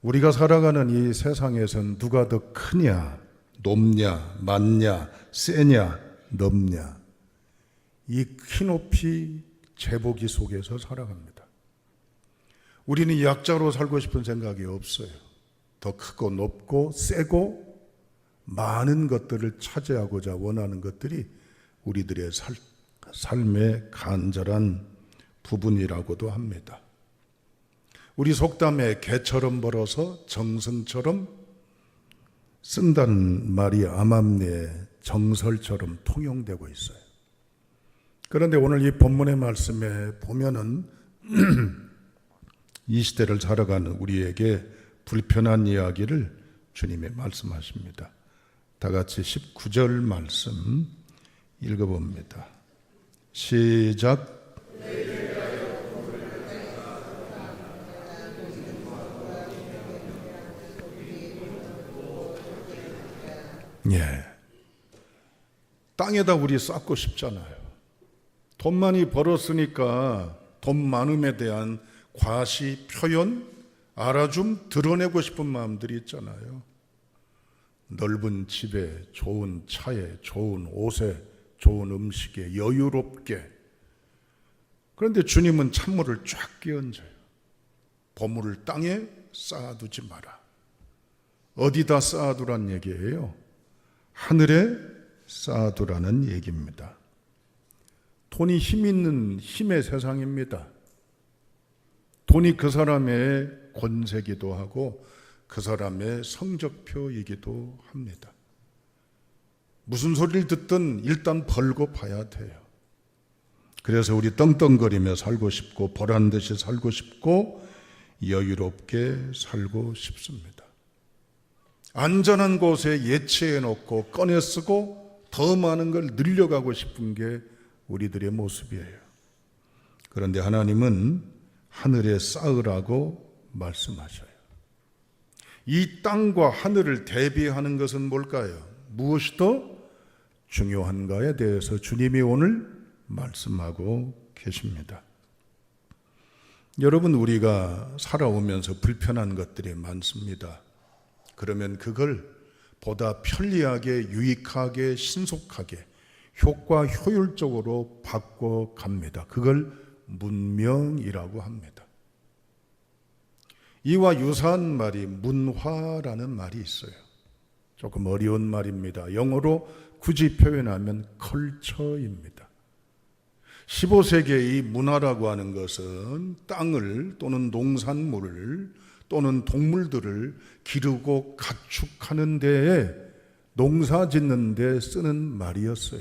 우리가 살아가는 이 세상에선 누가 더 크냐, 높냐, 많냐, 세냐, 넓냐, 이 키높이 제보기 속에서 살아갑니다. 우리는 약자로 살고 싶은 생각이 없어요. 더 크고 높고 세고 많은 것들을 차지하고자 원하는 것들이 우리들의 삶의 간절한 부분이라고도 합니다. 우리 속담에 개처럼 벌어서 정승처럼 쓴다는 말이 암암리에 정설처럼 통용되고 있어요. 그런데 오늘 이 본문의 말씀에 보면은 이 시대를 살아가는 우리에게 불편한 이야기를 주님이 말씀하십니다. 다 같이 19절 말씀 읽어봅니다. 시작. 예. 땅에다 우리 쌓고 싶잖아요. 돈 많이 벌었으니까 돈 많음에 대한 과시, 표현, 알아줌, 드러내고 싶은 마음들이 있잖아요. 넓은 집에, 좋은 차에, 좋은 옷에, 좋은 음식에, 여유롭게. 그런데 주님은 찬물을 쫙 끼얹어요. 보물을 땅에 쌓아두지 마라. 어디다 쌓아두란 얘기예요? 하늘에 쌓아두라는 얘기입니다. 돈이 힘 있는 힘의 세상입니다. 돈이 그 사람의 권세기도 하고 그 사람의 성적표이기도 합니다. 무슨 소리를 듣든 일단 벌고 봐야 돼요. 그래서 우리 떵떵거리며 살고 싶고 보란 듯이 살고 싶고 여유롭게 살고 싶습니다. 안전한 곳에 예치해 놓고 꺼내 쓰고 더 많은 걸 늘려가고 싶은 게 우리들의 모습이에요. 그런데 하나님은 하늘에 쌓으라고 말씀하셔요. 이 땅과 하늘을 대비하는 것은 뭘까요? 무엇이 더 중요한가에 대해서 주님이 오늘 말씀하고 계십니다. 여러분, 우리가 살아오면서 불편한 것들이 많습니다. 그러면 그걸 보다 편리하게, 유익하게, 신속하게, 효과, 효율적으로 바꿔갑니다. 그걸 문명이라고 합니다. 이와 유사한 말이 문화라는 말이 있어요. 조금 어려운 말입니다. 영어로 굳이 표현하면 컬처입니다. 15세기의 이 문화라고 하는 것은 땅을 또는 농산물을 또는 동물들을 기르고 가축하는 데에 농사 짓는 데 쓰는 말이었어요.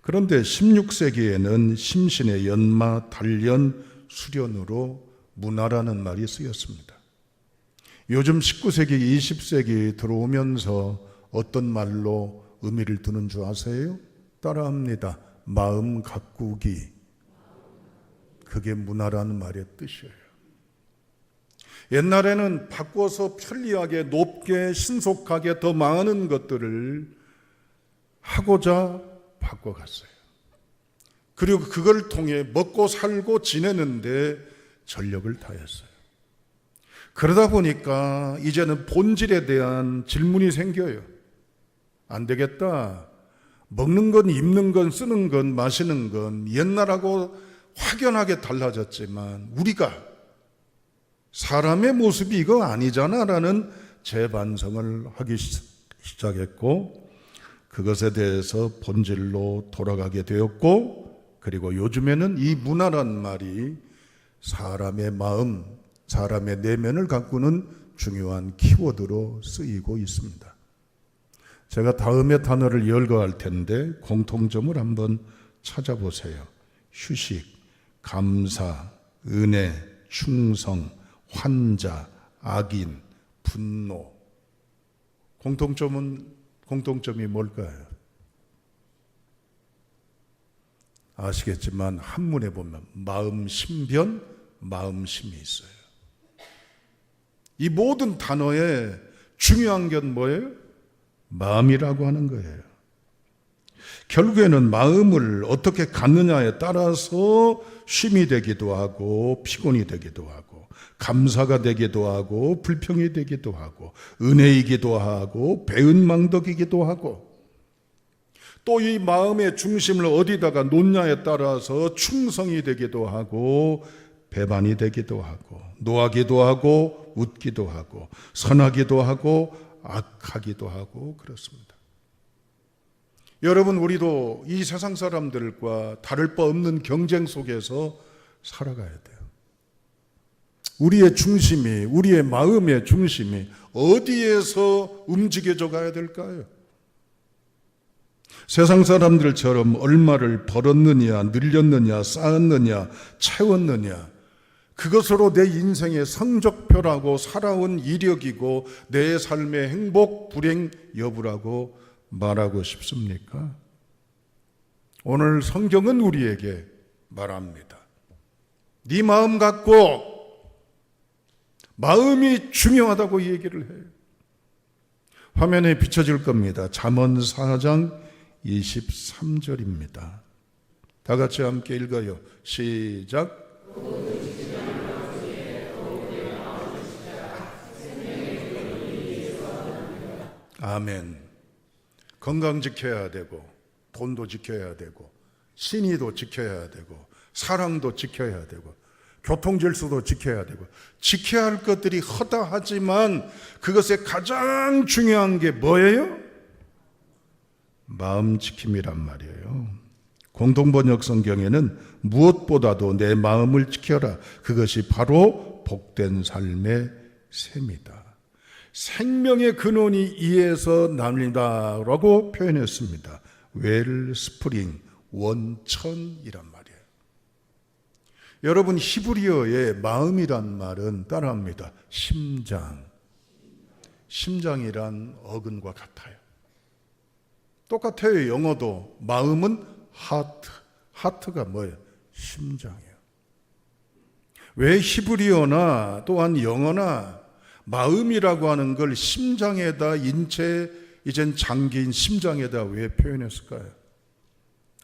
그런데 16세기에는 심신의 연마, 단련, 수련으로 문화라는 말이 쓰였습니다. 요즘 19세기, 20세기 들어오면서 어떤 말로 의미를 두는 줄 아세요? 따라합니다. 마음 가꾸기. 그게 문화라는 말의 뜻이에요. 옛날에는 바꿔서 편리하게, 높게, 신속하게 더 많은 것들을 하고자 바꿔갔어요. 그리고 그걸 통해 먹고 살고 지내는데 전력을 다했어요. 그러다 보니까 이제는 본질에 대한 질문이 생겨요. 안 되겠다. 먹는 건, 입는 건, 쓰는 건, 마시는 건 옛날하고 확연하게 달라졌지만 우리가 사람의 모습이 이거 아니잖아 라는 재반성을 하기 시작했고 그것에 대해서 본질로 돌아가게 되었고 그리고 요즘에는 이 문화란 말이 사람의 마음, 사람의 내면을 가꾸는 중요한 키워드로 쓰이고 있습니다. 제가 다음에 단어를 열거할 텐데 공통점을 한번 찾아보세요. 휴식, 감사, 은혜, 충성, 환자, 악인, 분노. 공통점이 뭘까요? 아시겠지만 한문에 보면 마음 신변, 마음심이 있어요. 이 모든 단어에 중요한 건 뭐예요? 마음이라고 하는 거예요. 결국에는 마음을 어떻게 갖느냐에 따라서 쉼이 되기도 하고 피곤이 되기도 하고 감사가 되기도 하고 불평이 되기도 하고 은혜이기도 하고 배은망덕이기도 하고 또 이 마음의 중심을 어디다가 놓냐에 따라서 충성이 되기도 하고 배반이 되기도 하고 노하기도 하고 웃기도 하고 선하기도 하고 악하기도 하고 그렇습니다. 여러분, 우리도 이 세상 사람들과 다를 바 없는 경쟁 속에서 살아가야 돼요. 우리의 중심이, 우리의 마음의 중심이 어디에서 움직여져 가야 될까요? 세상 사람들처럼 얼마를 벌었느냐, 늘렸느냐, 쌓았느냐, 채웠느냐, 그것으로 내 인생의 성적표라고 살아온 이력이고 내 삶의 행복, 불행 여부라고 말하고 싶습니까? 오늘 성경은 우리에게 말합니다. 네 마음 갖고, 마음이 중요하다고 얘기를 해요. 화면에 비춰질 겁니다. 잠언 4장 23절입니다. 다 같이 함께 읽어요. 시작. 아멘. 건강 지켜야 되고 돈도 지켜야 되고 신의도 지켜야 되고 사랑도 지켜야 되고 교통질서도 지켜야 되고 지켜야 할 것들이 허다하지만 그것의 가장 중요한 게 뭐예요? 마음 지킴이란 말이에요. 공동번역 성경에는 무엇보다도 내 마음을 지켜라, 그것이 바로 복된 삶의 셈이다. 생명의 근원이 이에서 납니다라고 표현했습니다. 웰스프링, 원천이란 말이에요. 여러분, 히브리어의 마음이란 말은 따라합니다. 심장. 심장이란 어근과 같아요. 똑같아요. 영어도 마음은 하트. 하트가 뭐예요? 심장이에요. 왜 히브리어나 또한 영어나 마음이라고 하는 걸 심장에다, 인체 이젠 장기인 심장에다 왜 표현했을까요?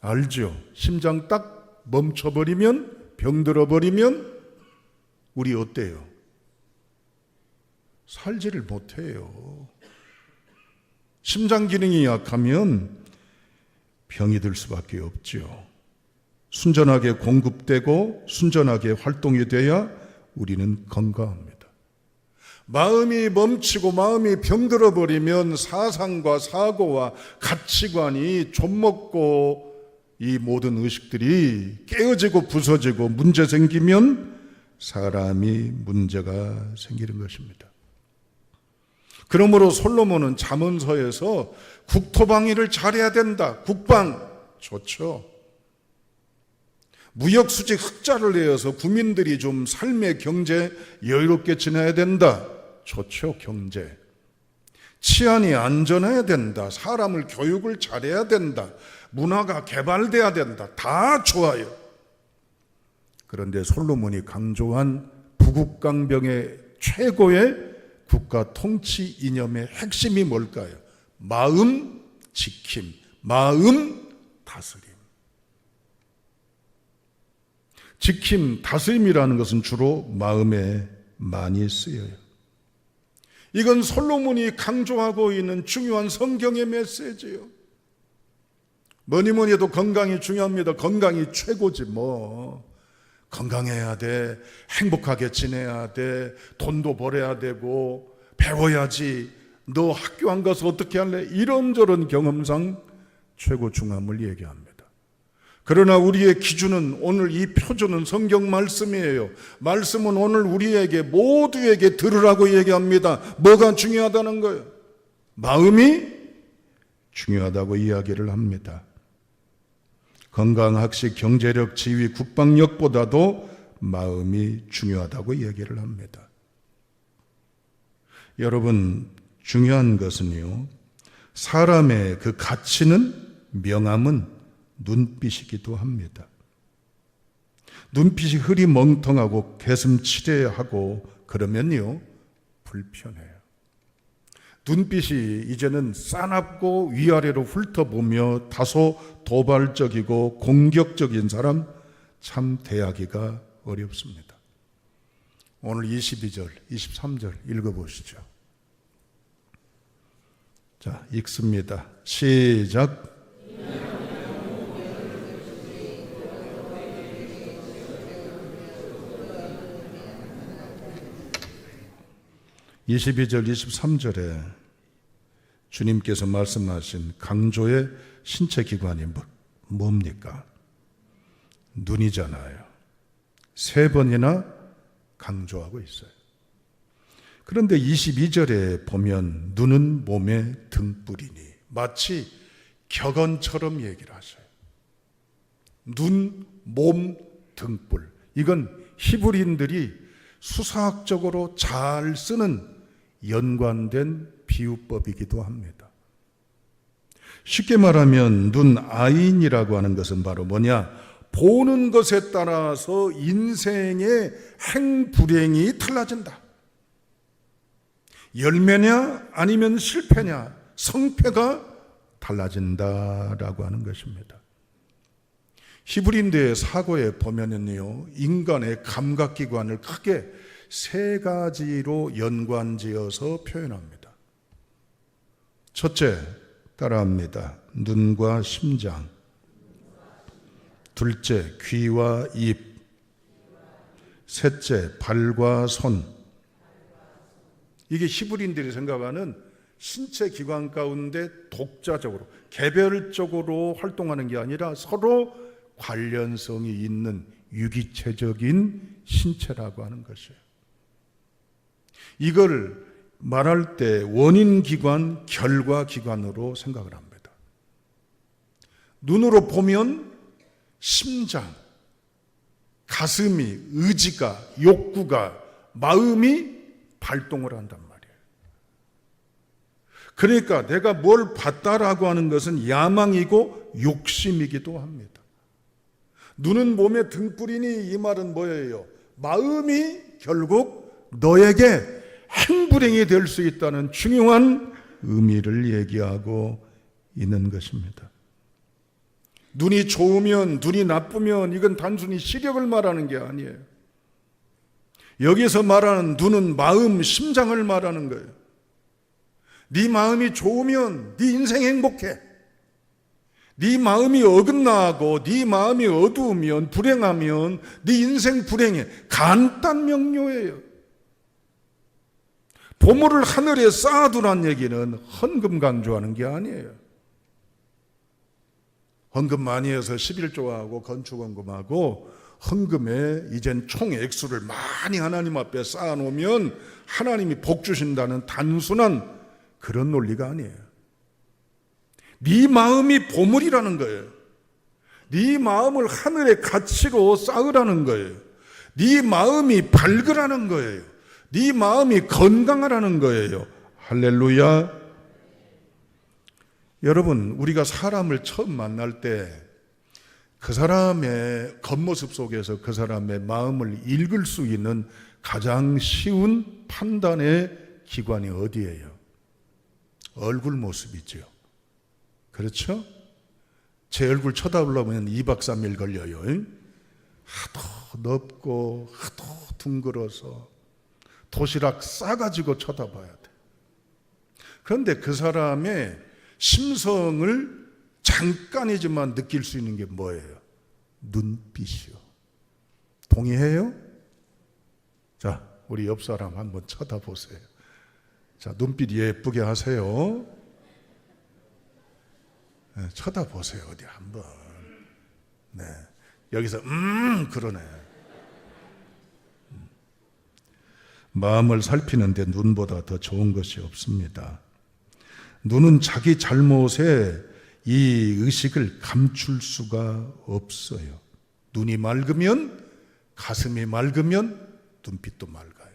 알죠? 심장 딱 멈춰버리면, 병들어버리면 우리 어때요? 살지를 못해요. 심장 기능이 약하면 병이 들 수밖에 없죠. 순전하게 공급되고 순전하게 활동이 돼야 우리는 건강합니다. 마음이 멈추고 마음이 병들어 버리면 사상과 사고와 가치관이 좀먹고 이 모든 의식들이 깨어지고 부서지고 문제 생기면 사람이 문제가 생기는 것입니다. 그러므로 솔로몬은 잠언서에서 국토방위를 잘해야 된다. 국방 좋죠. 무역수지 흑자를 내어서 국민들이 좀 삶의 경제 여유롭게 지내야 된다. 좋죠. 경제. 치안이 안전해야 된다. 사람을 교육을 잘해야 된다. 문화가 개발돼야 된다. 다 좋아요. 그런데 솔로몬이 강조한 부국강병의 최고의 국가 통치 이념의 핵심이 뭘까요? 마음 지킴, 마음 다스림. 지킴, 다스림이라는 것은 주로 마음에 많이 쓰여요. 이건 솔로몬이 강조하고 있는 중요한 성경의 메시지예요. 뭐니 해도 건강이 중요합니다. 건강이 최고지 뭐. 건강해야 돼. 행복하게 지내야 돼. 돈도 벌어야 되고 배워야지. 너 학교 안 가서 어떻게 할래? 이런저런 경험상 최고 중함을 얘기합니다. 그러나 우리의 기준은, 오늘 이 표준은 성경 말씀이에요. 말씀은 오늘 우리에게 모두에게 들으라고 얘기합니다. 뭐가 중요하다는 거예요? 마음이 중요하다고 이야기를 합니다. 건강, 학식, 경제력, 지위, 국방력보다도 마음이 중요하다고 얘기를 합니다. 여러분, 중요한 것은요, 사람의 그 가치는, 명함은 눈빛이기도 합니다. 눈빛이 흐리멍텅하고 개슴치레하고 그러면요 불편해요. 눈빛이 이제는 싸납고 위아래로 훑어보며 다소 도발적이고 공격적인 사람 참 대하기가 어렵습니다. 오늘 22절, 23절 읽어보시죠. 자, 읽습니다. 시작. 22절, 23절에 주님께서 말씀하신 강조의 신체 기관이 뭡니까? 눈이잖아요. 3번이나 강조하고 있어요. 그런데 22절에 보면 눈은 몸의 등불이니 마치 격언처럼 얘기를 하셔요. 눈, 몸, 등불. 이건 히브리인들이 수사학적으로 잘 쓰는 연관된 비유법이기도 합니다. 쉽게 말하면 눈 아인이라고 하는 것은 바로 뭐냐? 보는 것에 따라서 인생의 행불행이 달라진다. 열매냐 아니면 실패냐, 성패가 달라진다라고 하는 것입니다. 히브리인들의 사고에 보면은요, 인간의 감각기관을 크게 3가지로 연관지어서 표현합니다. 첫째, 따라합니다. 눈과 심장. 둘째, 귀와 입. 셋째, 발과 손. 이게 히브리인들이 생각하는 신체 기관 가운데 독자적으로, 개별적으로 활동하는 게 아니라 서로 관련성이 있는 유기체적인 신체라고 하는 것이에요. 이걸 말할 때 원인기관, 결과기관으로 생각을 합니다. 눈으로 보면 심장, 가슴이, 의지가, 욕구가, 마음이 발동을 한단 말이에요. 그러니까 내가 뭘 봤다라고 하는 것은 야망이고 욕심이기도 합니다. 눈은 몸의 등불이니 이 말은 뭐예요? 마음이 결국 너에게 행불행이 될 수 있다는 중요한 의미를 얘기하고 있는 것입니다. 눈이 좋으면, 눈이 나쁘면 이건 단순히 시력을 말하는 게 아니에요. 여기서 말하는 눈은 마음, 심장을 말하는 거예요. 네 마음이 좋으면 네 인생 행복해. 네 마음이 어긋나고 네 마음이 어두우면, 불행하면 네 인생 불행해. 간단 명료해요. 보물을 하늘에 쌓아두란 얘기는 헌금 강조하는 게 아니에요. 헌금 많이 해서 11조하고 건축헌금하고 헌금에 이젠 총 액수를 많이 하나님 앞에 쌓아놓으면 하나님이 복 주신다는 단순한 그런 논리가 아니에요. 네 마음이 보물이라는 거예요. 네 마음을 하늘의 가치로 쌓으라는 거예요. 네 마음이 밝으라는 거예요. 네 마음이 건강하라는 거예요. 할렐루야. 여러분, 우리가 사람을 처음 만날 때 그 사람의 겉모습 속에서 그 사람의 마음을 읽을 수 있는 가장 쉬운 판단의 기관이 어디예요? 얼굴 모습이죠. 그렇죠? 제 얼굴 쳐다보려면 2박 3일 걸려요. 하도 넓고 하도 둥글어서 도시락 싸가지고 쳐다봐야 돼. 그런데 그 사람의 심성을 잠깐이지만 느낄 수 있는 게 뭐예요? 눈빛이요. 동의해요? 자, 우리 옆 사람 한번 쳐다보세요. 자, 눈빛 예쁘게 하세요. 네, 쳐다보세요. 어디 한번. 네, 여기서 그러네. 마음을 살피는데 눈보다 더 좋은 것이 없습니다. 눈은 자기 잘못에 이 의식을 감출 수가 없어요. 눈이 맑으면, 가슴이 맑으면 눈빛도 맑아요.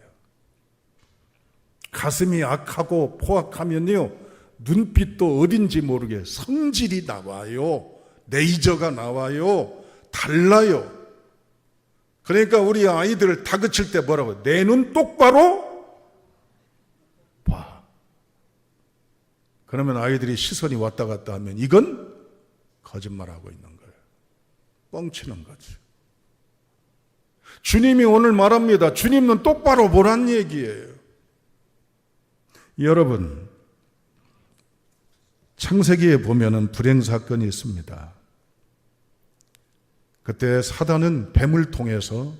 가슴이 악하고 포악하면요, 눈빛도 어딘지 모르게 성질이 나와요. 레이저가 나와요. 달라요. 그러니까 우리 아이들을 다그칠 때 뭐라고? 내 눈 똑바로 봐. 그러면 아이들이 시선이 왔다 갔다 하면 이건 거짓말하고 있는 거예요. 뻥치는 거지. 주님이 오늘 말합니다. 주님은 똑바로 보란 얘기예요. 여러분, 창세기에 보면은 불행 사건이 있습니다. 그때 사단은 뱀을 통해서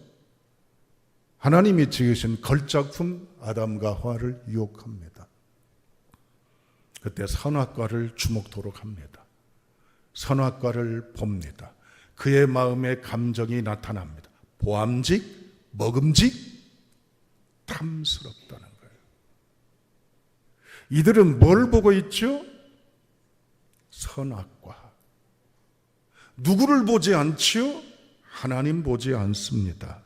하나님이 지으신 걸작품 아담과 하와를 유혹합니다. 그때 선악과를 주목토록 합니다. 선악과를 봅니다. 그의 마음에 감정이 나타납니다. 보암직, 먹음직, 탐스럽다는 거예요. 이들은 뭘 보고 있죠? 선악과. 누구를 보지 않지요? 하나님 보지 않습니다.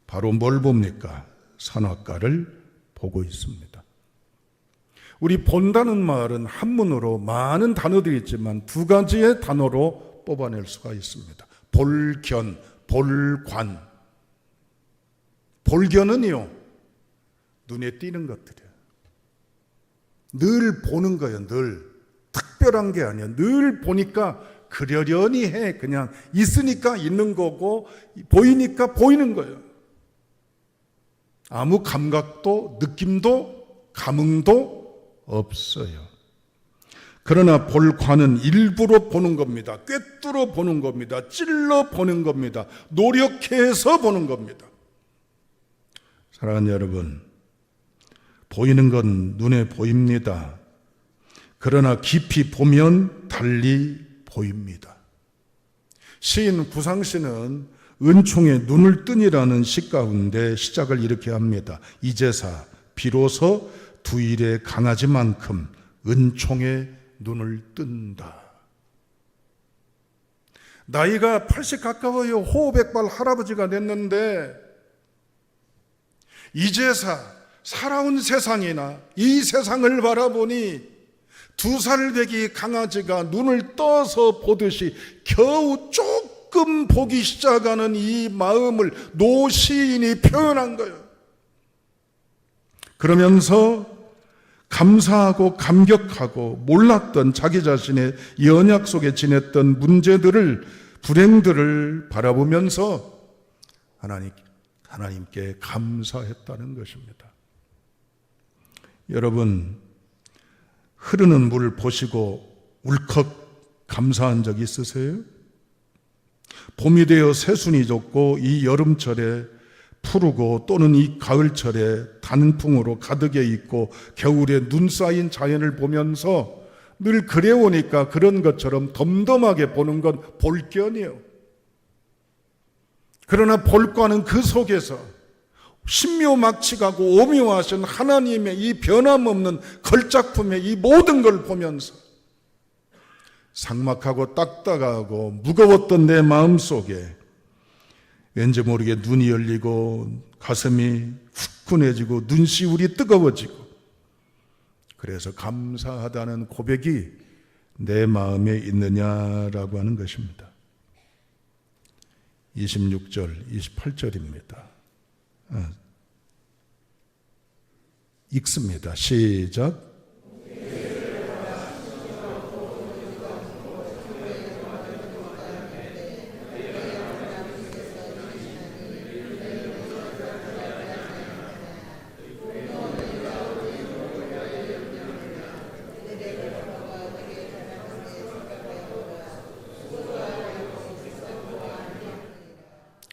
바로 뭘 봅니까? 선악과를 보고 있습니다. 우리 본다는 말은 한문으로 많은 단어들이 있지만 두 가지의 단어로 뽑아낼 수가 있습니다. 볼견, 볼관. 볼견은요, 눈에 띄는 것들이에요. 늘 보는 거예요, 늘. 특별한 게 아니야. 늘 보니까 그러려니 해. 그냥 있으니까 있는 거고 보이니까 보이는 거예요. 아무 감각도 느낌도 감흥도 없어요. 그러나 볼관은 일부러 보는 겁니다. 꿰뚫어 보는 겁니다. 찔러 보는 겁니다. 노력해서 보는 겁니다. 사랑하는 여러분, 보이는 건 눈에 보입니다. 그러나 깊이 보면 달리 보입니다. 시인 구상시는 은총에 눈을 뜨니라는 시 가운데 시작을 이렇게 합니다. 이제사 비로소 두일의 강아지만큼 은총에 눈을 뜬다. 나이가 80 가까워요. 호백발 할아버지가 됐는데 이제사 살아온 세상이나 이 세상을 바라보니 2살 되기 강아지가 눈을 떠서 보듯이 겨우 조금 보기 시작하는 이 마음을 노시인이 표현한 거예요. 그러면서 감사하고 감격하고 몰랐던 자기 자신의 연약 속에 지냈던 문제들을, 불행들을 바라보면서 하나님께 감사했다는 것입니다. 여러분, 흐르는 물 보시고 울컥 감사한 적 있으세요? 봄이 되어 새순이 돋고 이 여름철에 푸르고 또는 이 가을철에 단풍으로 가득해 있고 겨울에 눈 쌓인 자연을 보면서 늘 그래오니까 그런 것처럼 덤덤하게 보는 건 볼견이에요. 그러나 볼과는 그 속에서 신묘막측하고 오묘하신 하나님의 이 변함없는 걸작품의 이 모든 걸 보면서 삭막하고 딱딱하고 무거웠던 내 마음속에 왠지 모르게 눈이 열리고 가슴이 후끈해지고 눈시울이 뜨거워지고 그래서 감사하다는 고백이 내 마음에 있느냐라고 하는 것입니다. 26절, 28절입니다. 읽습니다. 시작.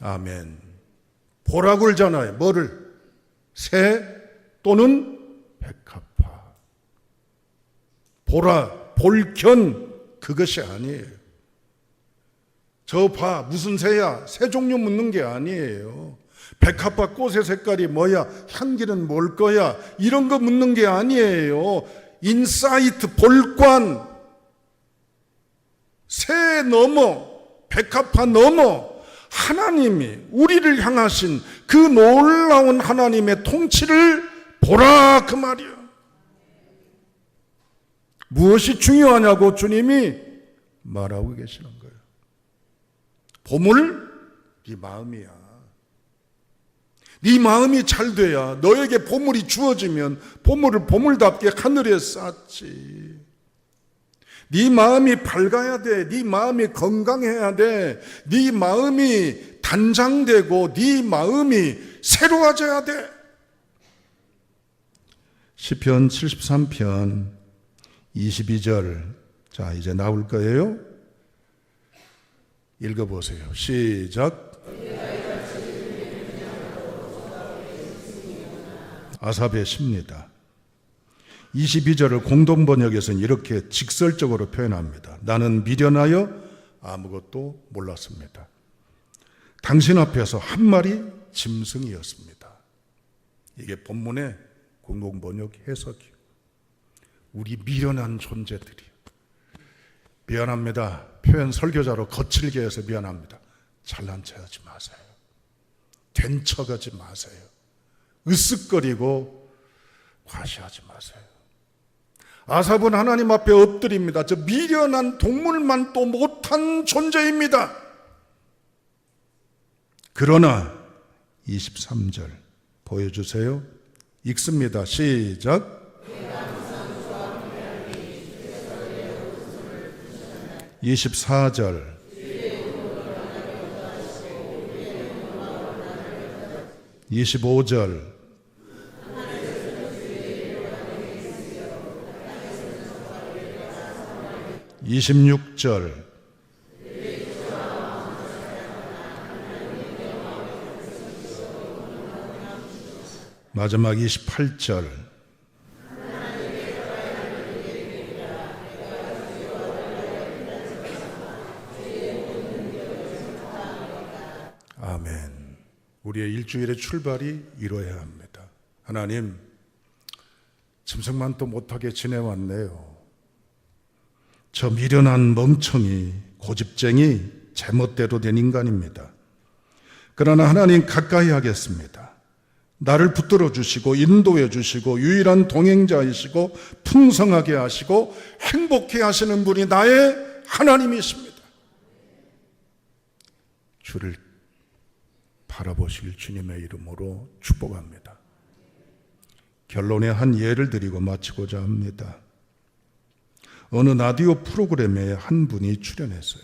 아멘. 보라고 그러잖아요. 뭐를? 새 또는 백합화. 보라, 볼견 그것이 아니에요. 저 봐, 무슨 새야? 새 종류 묻는 게 아니에요. 백합화 꽃의 색깔이 뭐야? 향기는 뭘 거야? 이런 거 묻는 게 아니에요. 인사이트, 볼관. 새 넘어, 백합화 넘어 하나님이 우리를 향하신 그 놀라운 하나님의 통치를 보라 그 말이야. 무엇이 중요하냐고 주님이 말하고 계시는 거예요. 보물? 네 마음이야. 네 마음이 잘 돼야 너에게 보물이 주어지면 보물을 보물답게 하늘에 쌓지. 네 마음이 밝아야 돼. 네 마음이 건강해야 돼. 네 마음이 단장되고 네 마음이 새로워져야 돼. 시편 73편 22절. 자, 이제 나올 거예요. 읽어보세요. 시작. 아삽의 시입니다. 22절을 공동번역에서는 이렇게 직설적으로 표현합니다. 나는 미련하여 아무것도 몰랐습니다. 당신 앞에서 한 마리 짐승이었습니다. 이게 본문의 공동번역 해석이에요. 우리 미련한 존재들이. 미안합니다. 표현 설교자로 거칠게 해서 미안합니다. 잘난 척하지 마세요. 된 척하지 마세요. 으쓱거리고 과시하지 마세요. 아삽은 하나님 앞에 엎드립니다. 저 미련한 동물만 또 못한 존재입니다. 그러나 23절 보여주세요. 읽습니다. 시작. 24절. 25절. 26절. 마지막 28절. 아멘. 우리의 일주일의 출발이 이뤄야 합니다. 하나님, 짐승만 또 못하게 지내왔네요. 저 미련한 멍청이, 고집쟁이, 제멋대로 된 인간입니다. 그러나 하나님 가까이 하겠습니다. 나를 붙들어 주시고 인도해 주시고 유일한 동행자이시고 풍성하게 하시고 행복해 하시는 분이 나의 하나님이십니다. 주를 바라보실 주님의 이름으로 축복합니다. 결론에 한 예를 드리고 마치고자 합니다. 어느 라디오 프로그램에 한 분이 출연했어요.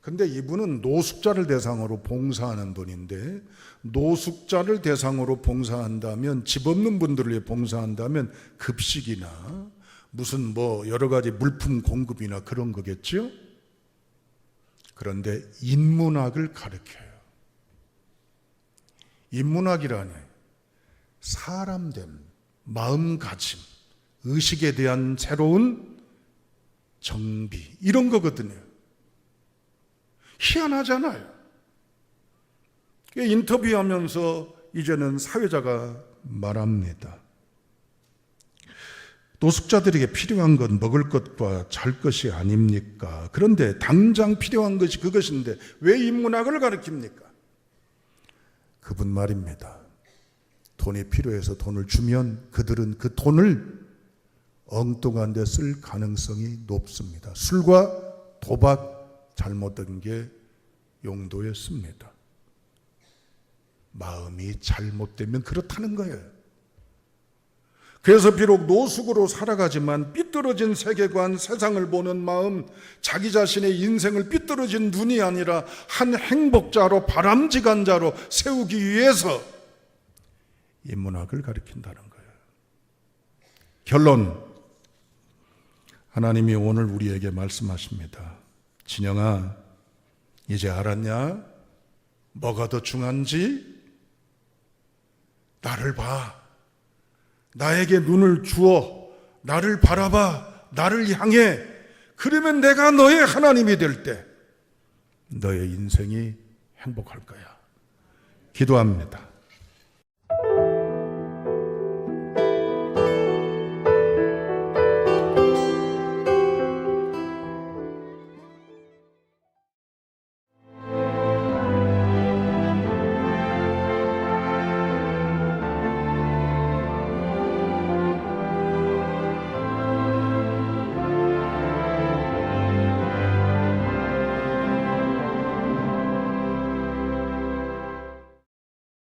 근데 이분은 노숙자를 대상으로 봉사하는 분인데, 노숙자를 대상으로 봉사한다면, 집 없는 분들을 위해 봉사한다면 급식이나 무슨 여러 가지 물품 공급이나 그런 거겠죠? 그런데 인문학을 가르쳐요. 인문학이라니 사람됨, 마음가짐, 의식에 대한 새로운 정비, 이런 거거든요. 희한하잖아요. 인터뷰하면서 이제는 사회자가 말합니다. 노숙자들에게 필요한 건 먹을 것과 잘 것이 아닙니까? 그런데 당장 필요한 것이 그것인데 왜 인문학을 가르칩니까? 그분 말입니다. 돈이 필요해서 돈을 주면 그들은 그 돈을 엉뚱한 데 쓸 가능성이 높습니다. 술과 도박, 잘못된 게 용도에 씁니다. 마음이 잘못되면 그렇다는 거예요. 그래서 비록 노숙으로 살아가지만 삐뚤어진 세계관, 세상을 보는 마음, 자기 자신의 인생을 삐뚤어진 눈이 아니라 한 행복자로, 바람직한 자로 세우기 위해서 인문학을 가르친다는 거예요. 결론, 하나님이 오늘 우리에게 말씀하십니다. 진영아, 이제 알았냐? 뭐가 더 중요한지? 나를 봐. 나에게 눈을 주어 나를 바라봐. 나를 향해. 그러면 내가 너의 하나님이 될 때 너의 인생이 행복할 거야. 기도합니다.